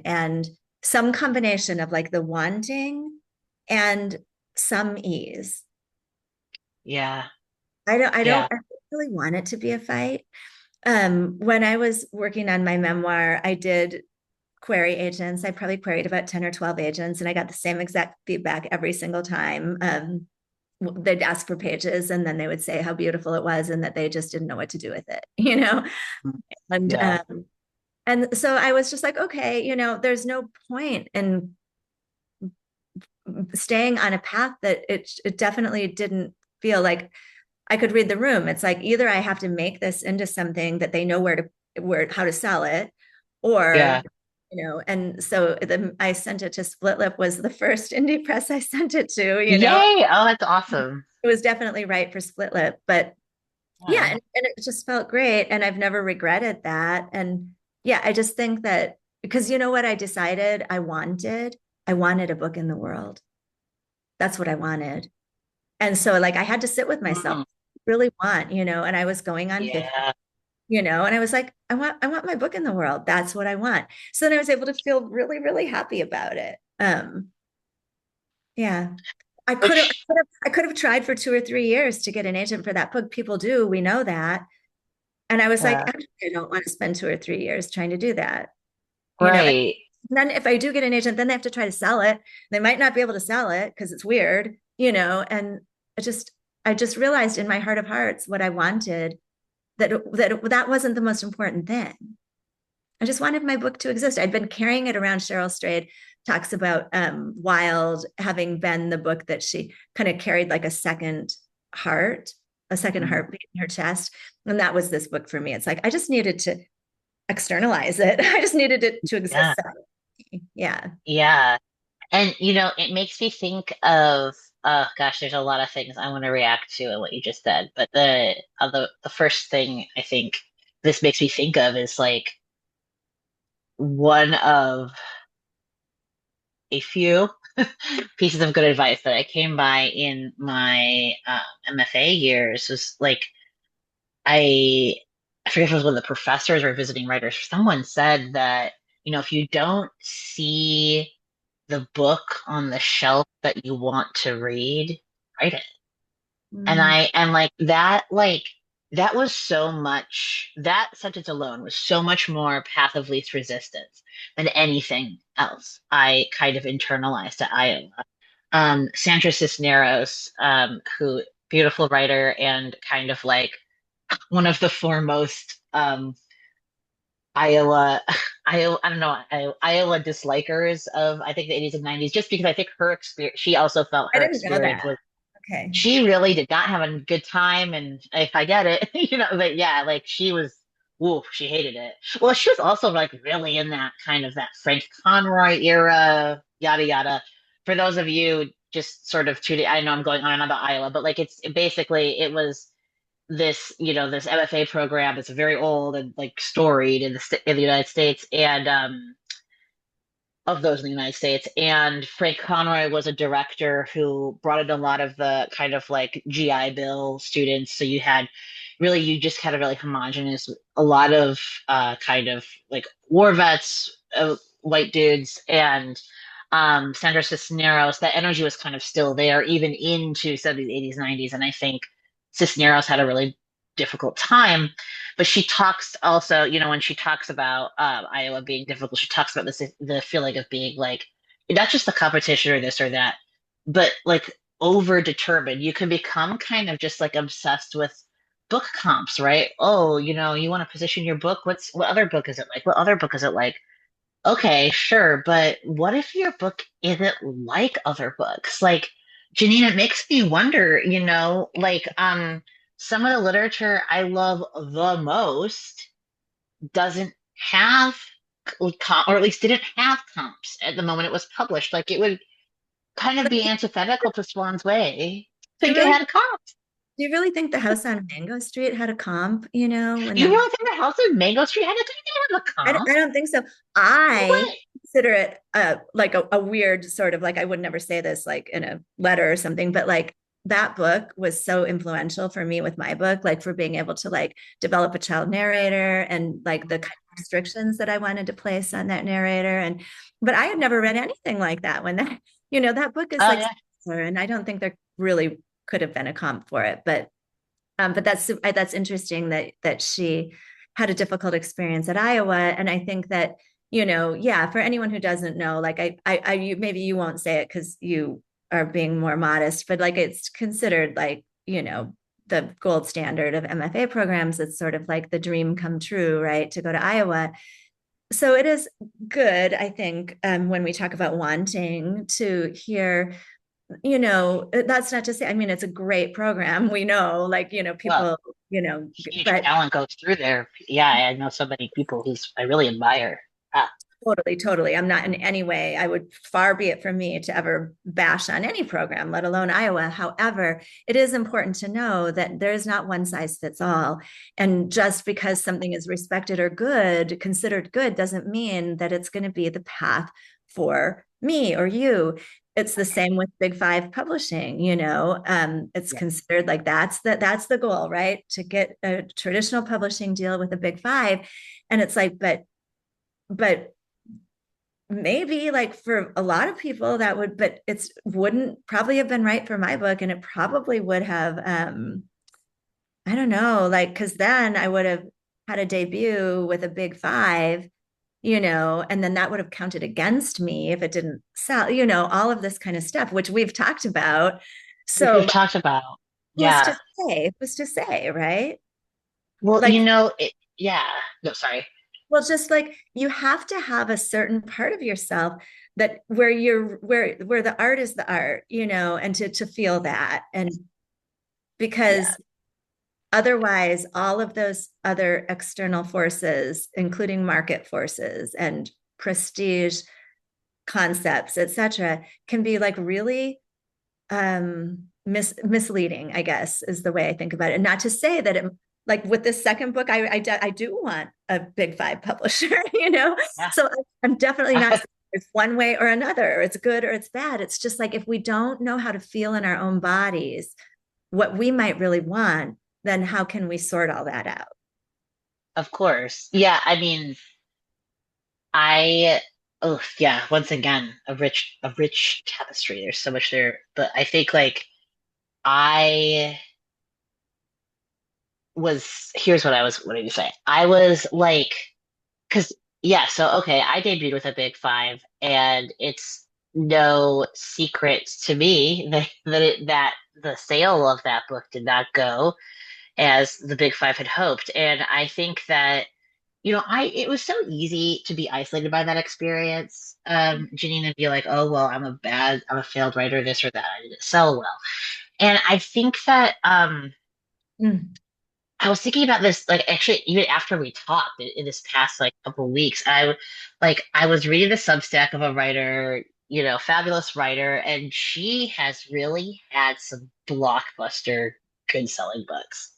and some combination of like the wanting and some ease. Yeah, I don't yeah. really want it to be a fight. When I was working on my memoir, I did query agents. I probably queried about 10 or 12 agents, and I got the same exact feedback every single time. They'd ask for pages, and then they would say how beautiful it was and that they just didn't know what to do with it, And Yeah. so I was just like, okay, there's no point in staying on a path that it definitely didn't feel like I could read the room. It's like either I have to make this into something that they know where how to sell it, or Yeah. and so I sent it to Split Lip, was the first indie press I sent it to. Yay. Oh, that's awesome. It was definitely right for Split Lip, but yeah, Yeah. and it just felt great. And I've never regretted that. And yeah, I just think that because you know what I decided I wanted a book in the world. That's what I wanted. And so like I had to sit with myself, Mm, really want, and I was going on 50, yeah. and I was like, I want my book in the world. That's what I want. So then I was able to feel really, really happy about it. Yeah. I could have, I Which, could have, I could have tried for 2 or 3 years to get an agent for that book. People do, we know that. And I was like, yeah. actually, I don't want to spend 2 or 3 years trying to do that. You know, and Right. then if I do get an agent, then they have to try to sell it. They might not be able to sell it because it's weird, and I just realized in my heart of hearts what I wanted, that wasn't the most important thing. I just wanted my book to exist. I'd been carrying it around. Cheryl Strayed talks about Wild having been the book that she kind of carried like heart, a second Mm, heartbeat in her chest. And that was this book for me. It's like I just needed to externalize it. I just needed it to yeah. exist. Yeah. Yeah. And it makes me think of gosh, there's a lot of things I want to react to in what you just said. But the first thing I think this makes me think of is like one of a few pieces of good advice that I came by in my MFA years was like I I forget if it was one of the professors or visiting writers. Someone said that, if you don't see the book on the shelf that you want to read, write it. And Mm. I and that was so much, that sentence alone was so much more path of least resistance than anything else I kind of internalized at Iowa. Sandra Cisneros, who beautiful writer and kind of like one of the foremost Iowa, Iowa, I don't know, Iowa dislikers of I think the 80s and 90s, just because I think her experience, she also felt I her didn't know experience that. was Okay. she really did not have a good time, and if I get it, but yeah, like she was, woof, she hated it. Well, she was also like really in that kind of that Frank Conroy era, yada yada. For those of you just sort of tuning, I know I'm going on and on about Iowa, but like basically it was this MFA program that's very old and like storied in the United States, and of those in the United States. And Frank Conroy was a director who brought in a lot of the kind of like GI Bill students. So you just had a really homogenous, a lot of kind of like war vets, white dudes, and Sandra Cisneros. That energy was kind of still there, even into 70s, 80s, 90s. And I think Cisneros had a really difficult time. But she talks also, when she talks about Iowa being difficult, she talks about the feeling of being like not just the competition or this or that, but like over determined. You can become kind of just like obsessed with book comps, right? Oh, you want to position your book. What other book is it like? What other book is it like? Okay, sure, but what if your book isn't like other books? Like, Jeannine, it makes me wonder, like some of the literature I love the most doesn't have or at least didn't have comps at the moment it was published. Like it would kind of But be antithetical to Swan's Way. do you Think it really had comps. do you really think the house on Mango Street had a comp, when You that really think the House of Mango Street had a comp? I don't think so. I What? consider it like a weird sort of like I would never say this like in a letter or something, but like that book was so influential for me with my book, like for being able to like develop a child narrator and like the kind of restrictions that I wanted to place on that narrator. But I had never read anything like that when that book is Oh like, yeah. and I don't think there really could have been a comp for it. But that's interesting that she had a difficult experience at Iowa, and I think that yeah, for anyone who doesn't know, like maybe you won't say it because you are being more modest, but like it's considered like the gold standard of MFA programs. It's sort of like the dream come true, right, to go to Iowa. So it is good, I think, when we talk about wanting to hear that's not to say, I mean, it's a great program. We know, like, Well, people, huge but talent goes through there. Yeah, I know so many people who's I really admire. Ah, totally, totally. I'm not in any way, I would far be it from me to ever bash on any program, let alone Iowa. However, it is important to know that there's not one size fits all. And just because something is respected or good, considered good, doesn't mean that it's going to be the path for me or you. It's the same with Big Five publishing, it's yeah, considered like that's the goal, right? To get a traditional publishing deal with a Big Five. And it's like, but maybe like for a lot of people that would, but it's wouldn't probably have been right for my book, and it probably would have, I don't know, like, because then I would have had a debut with a Big Five, and then that would have counted against me if it didn't sell, all of this kind of stuff, which we've talked about. which we've So talked about. who's to Yeah. say, right? Well, Like, yeah. No, sorry. well, just like you have to have a certain part of yourself that where the art is the art, and to feel that. And Yeah, because otherwise all of those other external forces, including market forces and prestige concepts, etc., can be like really misleading, I guess, is the way I think about it. And not to say that it, like with this second book, I do want a Big Five publisher, yeah. So I'm definitely not saying it's one way or another, or it's good or it's bad. It's just like if we don't know how to feel in our own bodies what we might really want, then how can we sort all that out? Of course. Yeah, I mean, I oh yeah, once again, a rich tapestry. There's so much there. But I think like I here's what I was wanting to say. I was like, because yeah, so okay, I debuted with a Big Five, and it's no secret to me that the sale of that book did not go as the Big Five had hoped. And I think that, it was so easy to be isolated by that experience, Jeannine, and be like, oh well, I'm a failed writer, this or that, I didn't sell well. And I think that Mm. I was thinking about this, like actually, even after we talked in this past like couple of weeks, I was reading the Substack of a writer, fabulous writer, and she has really had some blockbuster good selling books.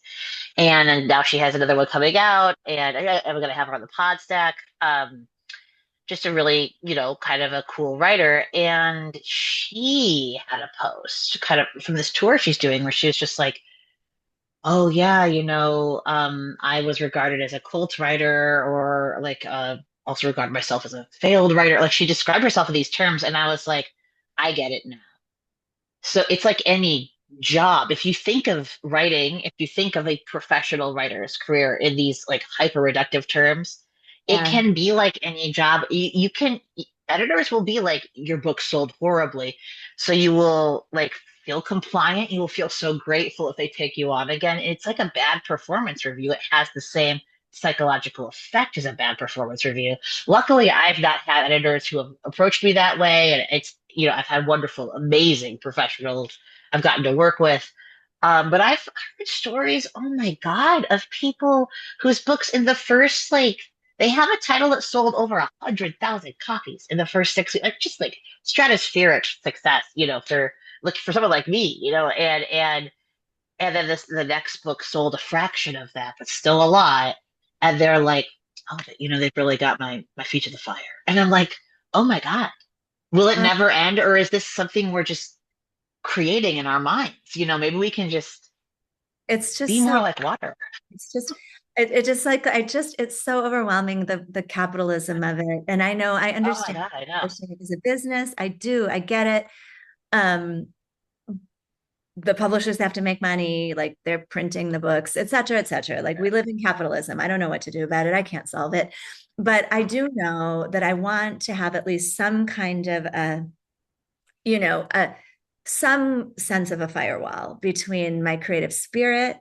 And now she has another one coming out, and I'm gonna have her on the Podstack. Just a really, kind of a cool writer. And she had a post kind of from this tour she's doing where she was just like, oh yeah, I was regarded as a cult writer, or like also regard myself as a failed writer. Like she described herself in these terms, and I was like, I get it now. So it's like any job. If you think of writing, if you think of a professional writer's career in these like hyper reductive terms, it Yeah. can be like any job. Editors will be like, your book sold horribly. So you will like feel compliant. You will feel so grateful if they take you on again. It's like a bad performance review. It has the same psychological effect as a bad performance review. Luckily, I've not had editors who have approached me that way, and I've had wonderful, amazing professionals I've gotten to work with. But I've heard stories, oh my God, of people whose books in the first, like, they have a title that sold over 100,000 copies in the first 6 weeks, like just like stratospheric success, for someone like me, and then the next book sold a fraction of that, but still a lot. And they're like, oh, they've really got my feet to the fire. And I'm like, oh my God, will it Uh, never end? Or is this something we're just creating in our minds? Maybe we can just it's be just more so, like water. it's just, it just like, it's so overwhelming, the capitalism of it. And I know, I Oh my understand God, I know. publishing is a business. I get it. Um, the publishers have to make money, like they're printing the books, et cetera, et cetera. Like we live in capitalism. I don't know what to do about it. I can't solve it. But I do know that I want to have at least some kind of you know, a, some sense of a firewall between my creative spirit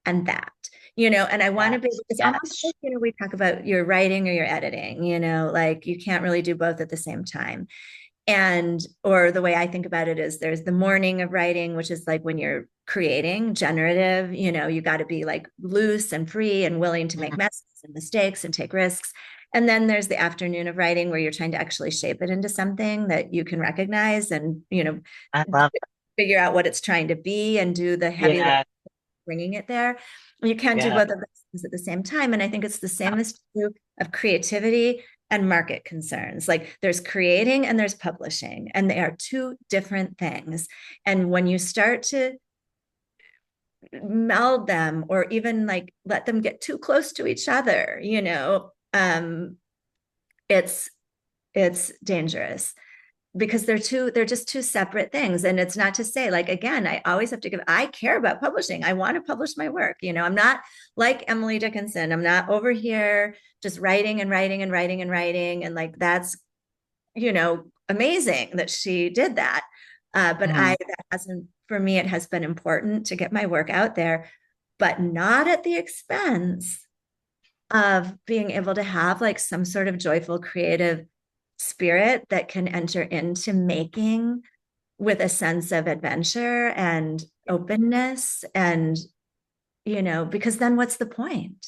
and that, and I want to be, Yes, it's almost yes. like, we talk about your writing or your editing, like you can't really do both at the same time. And or the way I think about it is there's the morning of writing, which is like when you're creating generative, you got to be like loose and free and willing to make Mhm. messes and mistakes and take risks. And then there's the afternoon of writing where you're trying to actually shape it into something that you can recognize and I love figure out what it's trying to be and do the heavy lift Yeah, bringing it there. You can't do yeah. both of those things at the same time. And I think it's the same as true of creativity and market concerns. Like there's creating and there's publishing, and they are two different things. And when you start to meld them or even like let them get too close to each other, it's dangerous because they're just two separate things. And it's not to say, like, again, I always have to give, I care about publishing, I want to publish my work. I'm not like Emily Dickinson, I'm not over here just writing and writing and writing and writing, and like that's amazing that she did that. But Mhm. that hasn't, for me, it has been important to get my work out there, but not at the expense of being able to have like some sort of joyful creative spirit that can enter into making with a sense of adventure and openness. And because then what's the point?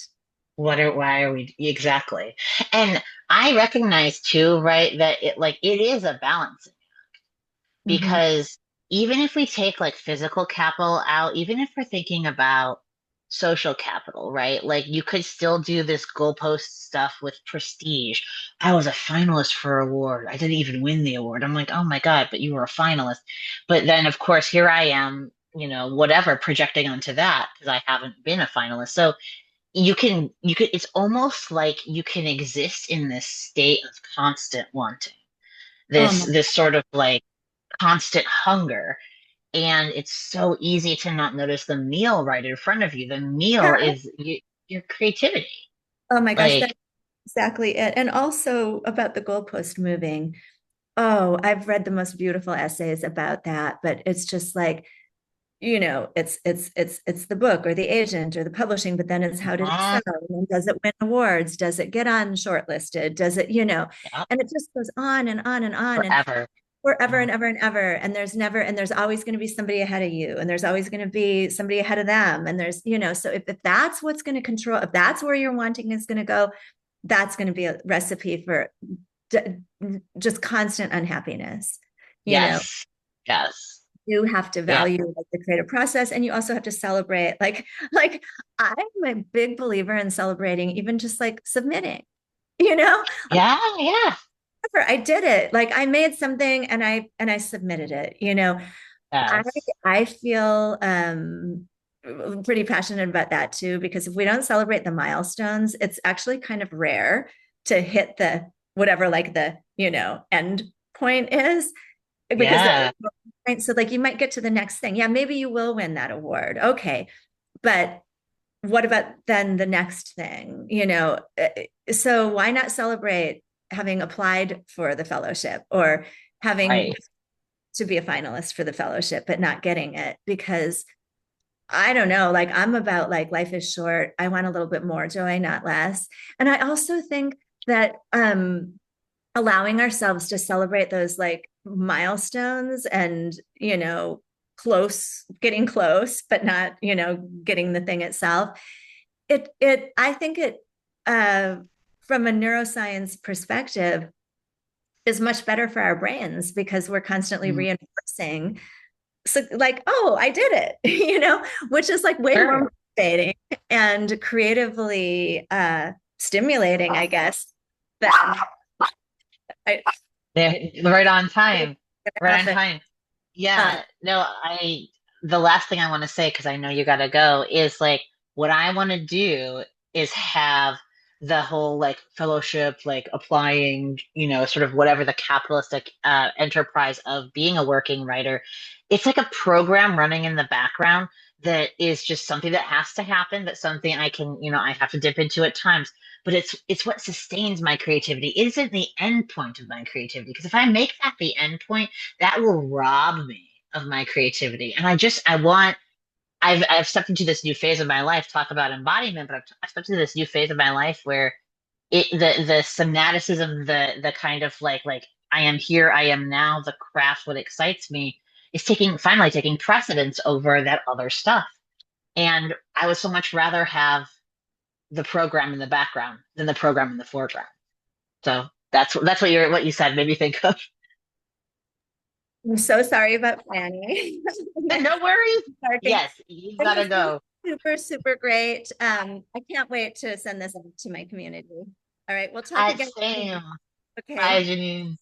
Why are we exactly? And I recognize too, right, that it is a balance Mm-hmm. because even if we take like physical capital out, even if we're thinking about social capital, right? Like you could still do this goalpost stuff with prestige. I was a finalist for an award. I didn't even win the award. I'm like, oh my God, but you were a finalist. But then of course here I am, whatever, projecting onto that because I haven't been a finalist. So you could it's almost like you can exist in this state of constant wanting, Oh this my, this sort of like constant hunger. And it's so easy to not notice the meal right in front of you. The meal yeah. is your creativity. Oh my gosh, Like, that's exactly it. And also about the goalpost moving. Oh, I've read the most beautiful essays about that, but it's just like, it's the book or the agent or the publishing, but then it's how did it ah, sell? And does it win awards? Does it get on shortlisted? Does it, yeah, and it just goes on and on and on and forever. forever Mhm. and ever and ever. And there's always going to be somebody ahead of you, and there's always going to be somebody ahead of them. And there's, so if that's what's going to control, if that's where your wanting is going to go, that's going to be a recipe for d- just constant unhappiness. You know, Yes, yes, you have to yeah, value like the creative process, and you also have to celebrate like I'm a big believer in celebrating even just like submitting, you know yeah, yeah, I did it, like I made something and I submitted it. I yes, I feel pretty passionate about that too, because if we don't celebrate the milestones, it's actually kind of rare to hit the whatever like the end point is, because there is yeah, no point. So like you might get to the next thing. Yeah, maybe you will win that award. Okay. But what about then the next thing? So why not celebrate having applied for the fellowship or having right. to be a finalist for the fellowship but not getting it? Because I don't know, like I'm about like life is short. I want a little bit more joy, not less. And I also think that allowing ourselves to celebrate those like milestones and getting close but not getting the thing itself, it I think it uh from a neuroscience perspective is much better for our brains because we're constantly Mhm. reinforcing, so like, oh, I did it, which is like way Sure. more motivating and creatively stimulating, I guess, than I They're right on time. gonna Right on happen. time. Uh, Yeah, no, the last thing I want to say, because I know you gotta go, is like what I want to do is have the whole like fellowship, like applying, sort of whatever the capitalistic enterprise of being a working writer. It's like a program running in the background that is just something that has to happen, that's something I can, I have to dip into at times, but it's what sustains my creativity. It isn't the end point of my creativity, because if I make that the end point, that will rob me of my creativity. And I've stepped into this new phase of my life, talk about embodiment, but I've stepped into this new phase of my life where the fanaticism, the kind of like I am here, I am now, the craft, what excites me is finally taking precedence over that other stuff. And I would so much rather have the program in the background than the program in the foreground. So that's what you said made me think of. I'm so sorry about Fanny. No worries. Barking. Yes, you This gotta has been go. super, super great. I can't wait to send this out to my community. All right, we'll talk again soon. Same. Okay. Bye, Jeannine.